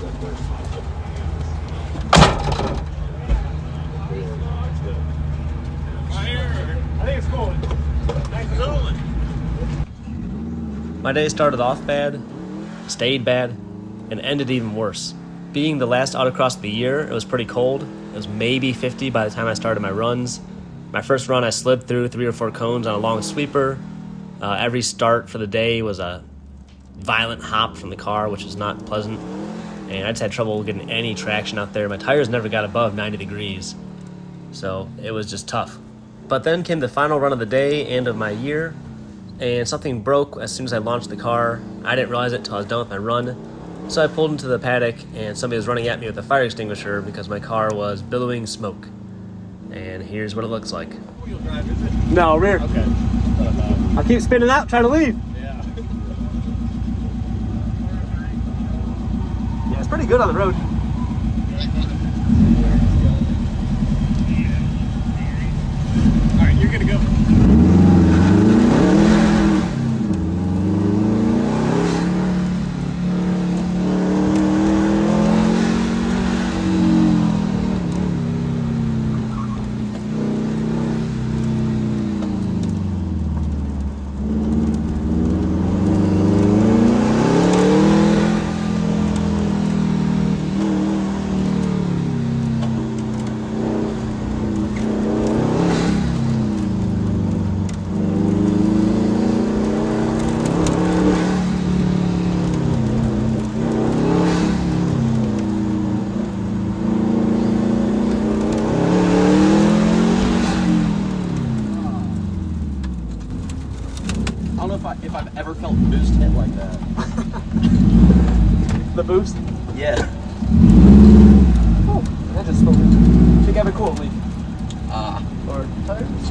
I think it's cool. Nice rolling. My day started off bad, stayed bad, and ended even worse. Being the last autocross of the year, it was pretty cold. It was maybe 50 by the time I started my runs. My first run, I slid through 3 or 4 cones on a long sweeper. Every start for the day was a violent hop from the car, which is not pleasant. And I just had trouble getting any traction out there. My tires never got above 90 degrees, so it was just tough. But then came the final run of the day and of my year, and something broke as soon as I launched the car. I didn't realize it until I was done with my run. So I pulled into the paddock, and somebody was running at me with a fire extinguisher because my car was billowing smoke. And here's what it looks like. Wheel drive, is it? No, rear. Okay. I keep spinning out, trying to leave. Yeah. Yeah, it's pretty good on the road. All right, you're gonna go. I don't know if I've ever felt boost hit like that. The boost? Yeah. Oh, that just spoke. Think I have a coolant leak. Or tires?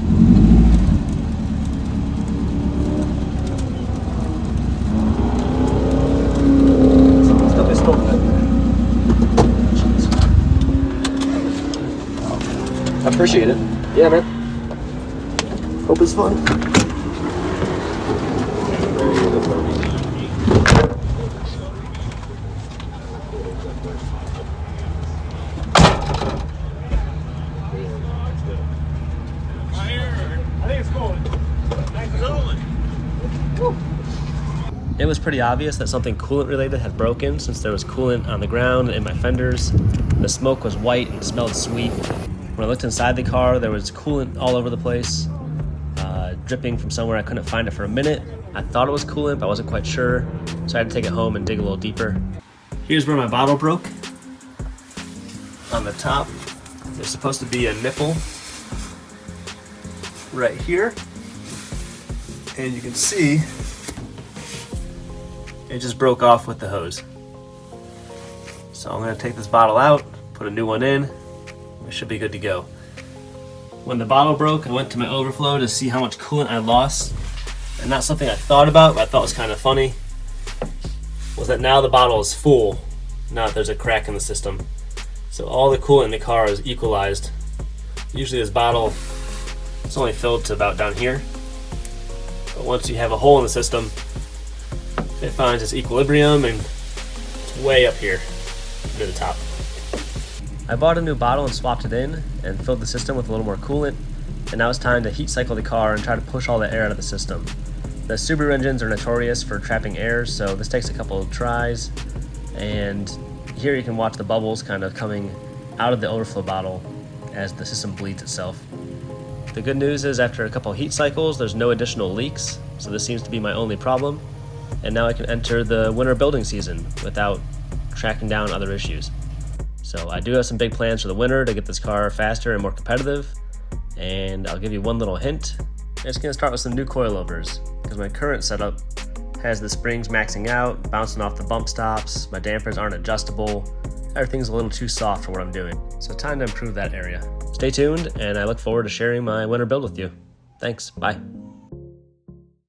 Still be smoking it. I appreciate it. Yeah, man. Hope it's fun. I think it's cool. Nice rolling. It was pretty obvious that something coolant related had broken since there was coolant on the ground and in my fenders. The smoke was white and smelled sweet. When I looked inside the car, there was coolant all over the place, dripping from somewhere. I couldn't find it for a minute. I thought it was coolant, but I wasn't quite sure, so I had to take it home and dig a little deeper. Here's where my bottle broke. On the top, there's supposed to be a nipple right here, and you can see it just broke off with the hose. So I'm gonna take this bottle out, put a new one in. We should be good to go. When the bottle broke, I went to my overflow to see how much coolant I lost. And not something I thought about, but I thought was kind of funny, was that now the bottle is full. Now that there's a crack in the system. So all the coolant in the car is equalized. Usually this bottle is only filled to about down here. But once you have a hole in the system, it finds its equilibrium and it's way up here near the top. I bought a new bottle and swapped it in and filled the system with a little more coolant, and now it's time to heat cycle the car and try to push all the air out of the system. The Subaru engines are notorious for trapping air, so this takes a couple of tries, and here you can watch the bubbles kind of coming out of the overflow bottle as the system bleeds itself. The good news is after a couple of heat cycles, there's no additional leaks, so this seems to be my only problem, and now I can enter the winter building season without tracking down other issues. So I do have some big plans for the winter to get this car faster and more competitive, and I'll give you one little hint. It's going to start with some new coilovers, because my current setup has the springs maxing out, bouncing off the bump stops, my dampers aren't adjustable, everything's a little too soft for what I'm doing. So time to improve that area. Stay tuned, and I look forward to sharing my winter build with you. Thanks, bye.